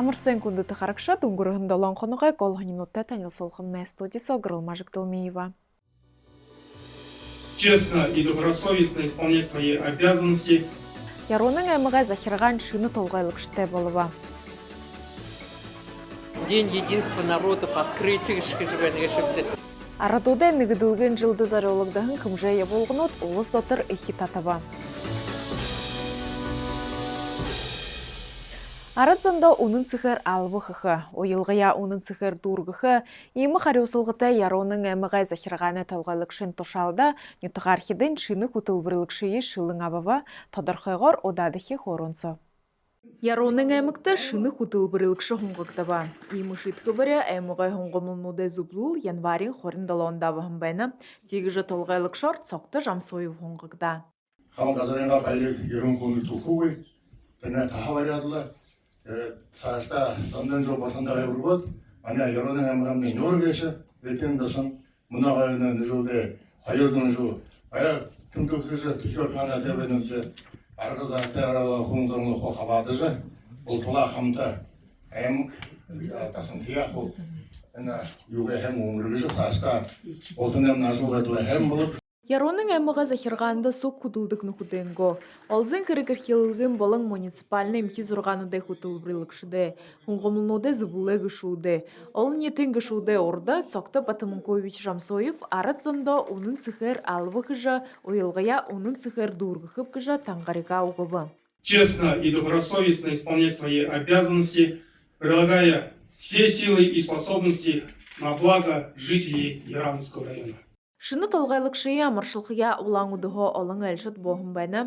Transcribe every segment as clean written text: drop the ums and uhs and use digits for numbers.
Амарсен кундыты харакшат унгурыхын долон хонуға колхонинутта танил солхымна студиясы огрыл Мажик Долмеева. Честно и добросовестно исполнять свои обязанности. Яронын әміға захирған шыны толғайлық шты болыва. День единства народов, открытие Арадода нігіділген жылды зарылығдығын кімжайы болғынот олыс дотыр эхи татаба. Арадзанда унын сыхыр алвықығы, ойылғыя унын сыхыр дұрғығы, емі қариусылғыта яронын әміғай захирғаны толғайлық шын тошалда, нютығархиден шыны күтілбірілік шыйы шылың абава, тодырқығыр одадығы хоронсы. Яронын әмікті шыны күтілбірілік шығынғықтаба. Емі шытқы бірі әміғай хоңғымылнуды зұблул январин хорындалуында бұхымбайны, тегіжі толғайлық шорт соқты жамсойы хоңғықта. Хамағазарынға байлық ерін көңіл тұқуы, кіні тахаварядылы, сағашта самдан жол басында ғайбырғыд, ана яронын әміғамның нөр кеші, ретендісін, мұна ғайына жылды, қайырдың жыл, аяқ күнкілсізі, түкер қана дәбенімізі, арғыз атты аралы құңзыңлы қоқабады жы, бұл тұла қамты әмік, тасын тияқ ол, юғы әм өңіргі жы, сағашта олтын әм нажыл ғайдылы әм болып, Яронын әміға захирғанды соқ күділдік нүхуденго. Олзын кірігір хелілген болың муниципальны имхиз ұрғанудай күтілбірілік шуды, ұңғымылнуды зубулы ғышуды. Ол нетін ғышуды орда Цокты Батымынкович Жамсоев арат зонда оның цихер алвы қыжа, ойылғая оның цихер дұрғықып қыжа таңғарыға уғыбы. Честно и добросовестно исполнять свои обязанности, прилагая все силы и способности на благо жителей Яранского района. Шыны толғайлық шыйы амыршылқия улаңудығы олың әлшіт боғым бәні.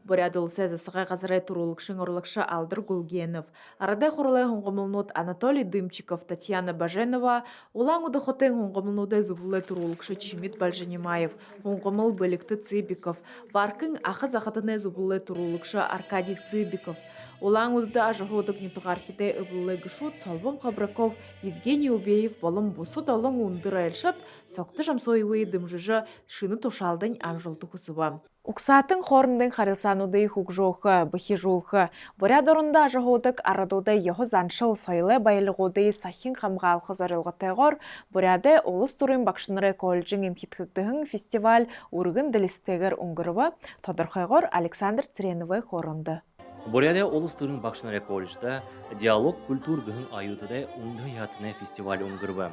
Борядыл сәзісіға ғазырай тұрулық шыңырлықшы Алдыр Гулгенов. Арадай құрылай ғоңғымылнуд Анатолий Дымчиков, Татьяна Баженова, улаңуды хотен ғоңғымылнудай зубылай тұрулықшы Чимит Бальжанемаев, ғоңғымыл бөлікті Цыбиков, Варкың ақыз ақытыны зубылай тұрулықшы Аркадий Цыбиков. Улаңуды ажығудық нетуғархиде үбілі гішуд Салбон Қабраков, Евгений Убеев болым бұсы долың ұндыр әлшіт, соқты жамсойуы дымжыжы шыны тошалдың амжылты құсыба. Ұқсатын қорындың қарылсануды хук жоғы, бұхи жоғы. Борядырында ажығудық арадуды ехі заншыл сойлы байлығуды сахин қамғалқы зарылғы тәғыр, боряды олыс тұрын бақшыныры колледжін емхиткіктігін фестиваль ұрығын ділістегір ұңғырыва, Тодырқайғыр Александр Цреновой қорынды. Бурятия олыстырын бақшынары колледжда диалог культур гыхын аюдыда унды ятыны фестиваль уңгырбы.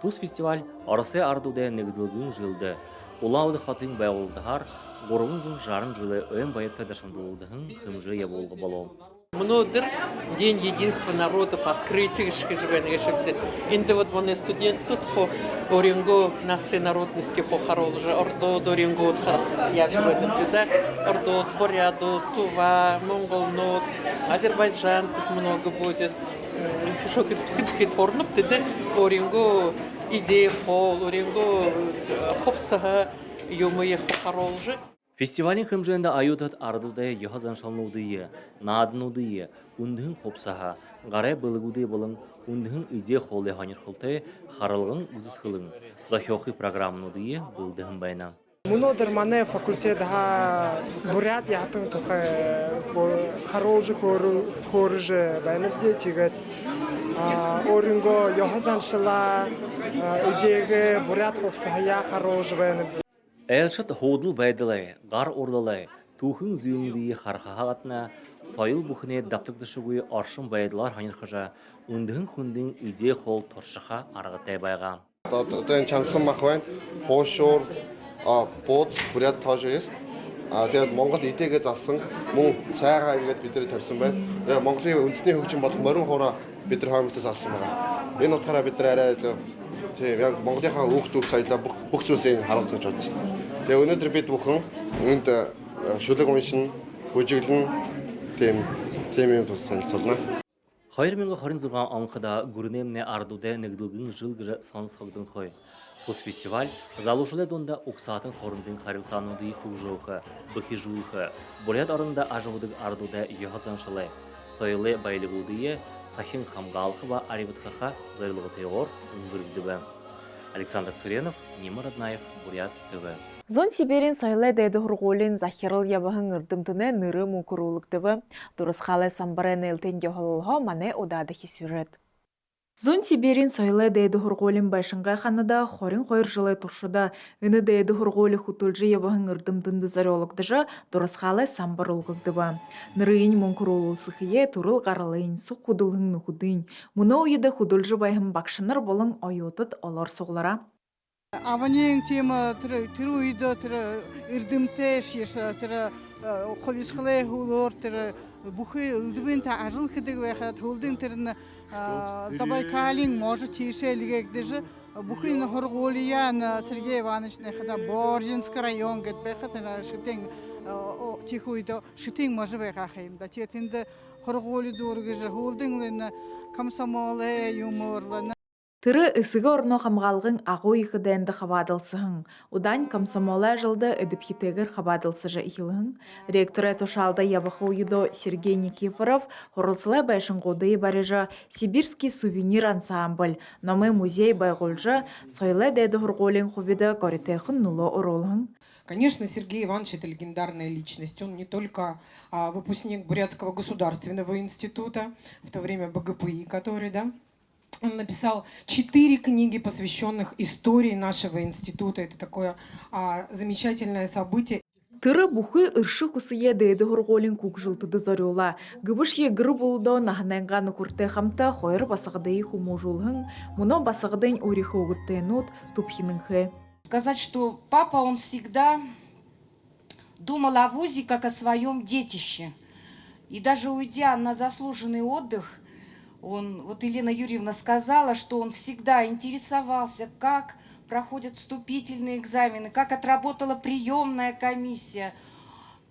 Тус фестиваль арасы ардуда нигдылгын жылды. Улауды хатын байғылдығар, ғорғын жарын жылы өйін байырта дашандылдығын хымжы еболғы болу. Мнодыр День единства народов, открытие шкежбенешепте. Инде вот моны студент тут хо оренго нации народности хо харолжа ордо доренго от я живу да ордо Буряду, Тува, Монголнот, азербайджанцев много будет. Шо кит орнуп деде оренго идея хол оренго хопсага юмые хо харолжа. Фестивалин хымжында аюдат ардудай ехазан шалнудые, нааднудые, ундығын қопсаға, ғарай бұлығуды болың, ундығын иде холы ханер хылты, харылғын ұзыз қылың, захиоқи программнудые бұлдығын байна. Мнодыр мане факультетға бурят ятын тұқы харолжы хорыжы байныбде тегет. Орынго ехазан шыла идеге бурят қопсаға харолжы байныбде. Әлшіт хоудыл байдылай, ғар ордалай, тухын зүйінлігі қарқағатына, сайыл бұхыне даптықты шығуы аршын байдылар ханер қыжа, үндігін хүндің иде қол торшыға арғытай байға. Тән чансым мақвайн, хошор, бот, бурят тажы есть. Тән Монгол идеге засын, мұң цайға еңгет бедері тәпсін бән. Монголын үнсіне хүкшін батқымарын қора бедер хамықты залсын баған. Мен отқара бедер әрі яг Монголынхаа хүүхдүүд соёлоо бүх зүйлсийг харуулсан гэж бодож байна. Тэгээ өнөөдөр бид бүхэн үүнд шүлэг уншин, бүжиглэн тийм юм тусалцуулна. 2026 онгода гүрнэмне ардуде нэгдүгэн жылгэр сонсогдон хой. Тус фестиваль залушуле донда уксатын хорындын харилсануды хужоха, бахижуха, бурят орында ажуудык ардуде йохасаншылы. Сойлы байлығудые сахин хамгалхы ба ариватхаха зайлығы тейғор ұңғыргді бі. Александр Цыренов, Нима Роднаев, Бурят ТВ. Зон Сибирин сойлы дәді хұрғолин захирыл ябахын ұрдымтыны ныры мұкырулықтывы. Дұрысқалы самбарын елтен дехолылға мане одадығы сюжет. Зон Сибирин сойлы дәді хұрғолин байшынға қанада хорин қойыр жылы тұршыда үні дәді хұрғолы құтылжы ябахын ұрдымтынды зарелықтыжы дұрысқалы самбар ұлғықтывы. Нырыйын мұкырулысықые тұрыл қарылыйын сұқ құдылғын нүхудын. Мұны ойыды құдылжы байхын бақшыныр болың ойотыт олар соғлара. Аванин тема тру идо тра ирдимтеш еша тра холисхле хулор тра бухи лдвин та ажил хидэг вахат холдин терна Забайкалин может тишелигек даже бухи на хорголиян Сергей Иванович нехада Боржинский район гет бехат на шитинг тихуидо шитинг може бехахим да тетинде хорголи дургыжы холдин лена комсомоле юморлана Тыры ысығы орно қамғалғын ағу иғы дәнді қабадылсығын. Одан комсомола жылды әдіпхетегір қабадылсыжы ихілігін. Ректоры тошалды ябықы ойыдо Сергей Никифоров ғорылсылай байшын қоды барежы Сибирский сувенир ансамбль, номы музей байғолжы сойлы дәді ғырғолен құбеді көрітеқін нулы оролығын. Конечно, Сергей Иванович – это легендарная личность. Он не только выпускник Бурятского государственного института, в то время БГПИ, который, да, он написал 4 книги, посвященных истории нашего института. Это такое замечательное событие. Тыры бухы ыршы кусые дәді ғырғолин көк жылтыды зарюла. Гыбыш егірі болуды нахнанғаны күрті қамта қойыр басығыдai хуможулғын, мұны басығыдың орихы оғыттайнут тупхиныңхы. Сказать, что папа, он всегда думал о вузе как о своем детище. И даже уйдя на заслуженный отдых, вот Елена Юрьевна сказала, что он всегда интересовался, как проходят вступительные экзамены, как отработала приемная комиссия,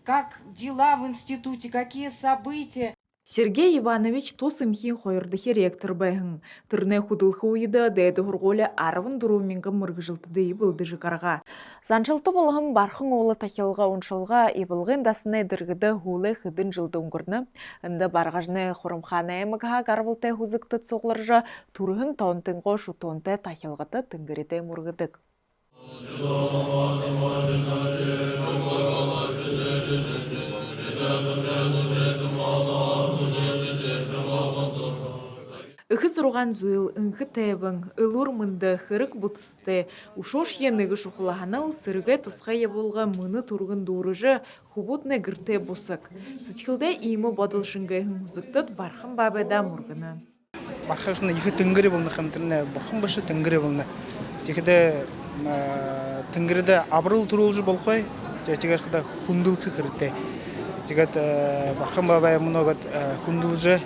как дела в институте, какие события. Сергей Иванович тосымхин қойырдығы ректор бәйін. Түріне құдылқы ойыды дәді ғырғолі арвын дұруменгі мұрғы жылтыды ебілді жықарға. Занжылты болығын барқын олы тақилға оншылға ебілген дасыны діргіді ғулы қыдын жылды ұңғырны. Үнді барғажны қорымханы әміға қарвылты ғызықты соғларжа тұрығын таунтынғы шутонты тақилғыты түнгіреді мұрғыдық. Үхіз ұрған зуыл, үңгі тәйбің, үлір мұнды, қырық бұтысты, ұшош енігі шуқылағаныл, сіріге тұсқа еболға мұны тұрғын дұрыжы, хубутны гірте бұсық. Сытхілді иймі бадылшыңғайын ұзықтыд барқын бабеда мұрғыны. Барқашында екі түнгірі болны қамтырына, барқын башы түнгірі болны. Текеді түнгіріде абырыл тұрулжы болқой, тегашқыда хүнділкі кірітті. Тегед барқын бабай мұнығыд хүнділжі,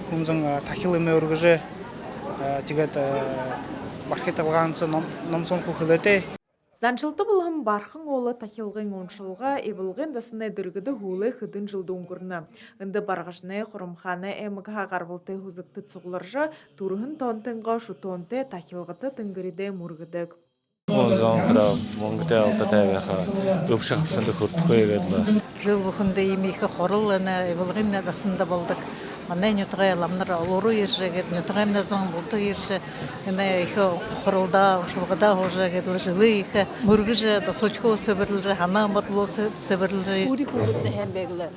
Хумзың тахилыме өргіжі, тегет бархет алғансы номсон құқылыты. Заншылты бұлғым барқын олы тахилғын оншылға ебілген дасыны діргіді ғулы қыдын жылды оңғырны. Үнді барғашыны құрымханы әміға қарбылты ғызықты цұғылыржы тұрғын тонтынға шутонты тахилғыты түнгіриде мұрғыдық. Монзонкра монгте алта тавеха өпші қапсынды көрді көйгеділі. Жыл бұқынды емейкі қорылыны ебілген дасында болдық. Мана нютгай ламнар олору ержегет, нютгай мназон булты ерже, эме ихе хоролда, ушулгада хожегет, лжылы ихе, мургыже, да сочко себерлже, хана матло себерлже. Ури курутты hem begle,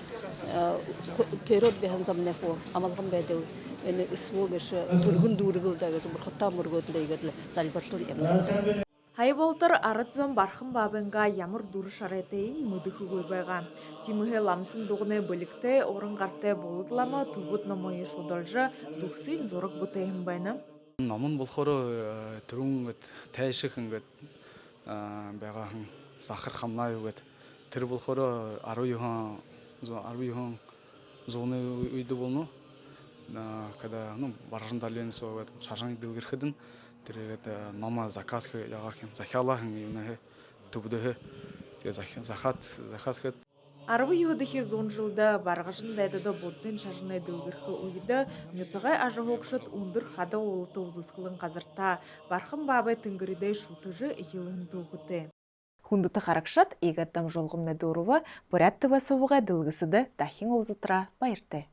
terod behan zamne ho, amalgam bedel, ene ismo beşe, turgun durgul da beşe, burkhatta murgot leygedle, salbarşıl emne. Хайболтыр арытзон барқын бабынға ямыр дұры шаретейін мүдікі көйбайға. Тимігі ламсын доғыны бөлікті, орын қарты болыдылама тұбыт намайы шудалжы дұқсын зорық бұтайын байны. Намын бұлқыры түрін тәйшік бәға сақыр қамнай өт. Тір бұлқыры ару юхан зоны үйді болны. Когда баржындален соғыт шаржан дылгір қыдын. Тірегет нама заказ яғақын, захиалағын емнәге түбдігі, захат қыд. Арбы юғыдығы зон жылда барғажын дәдіді бұддың шажынай дылгірхі ойды, нүтіғай ажығықшыт ұндыр қада олыты ұзысқылын қазырта, барқын бабай түнгірідей шутыжы екілігін тоғыты. Хундыты қарақшат, егаттам жолғымны дұрывы, бұрят түбі соғыға дылгісіді тахин олзытыра байырты.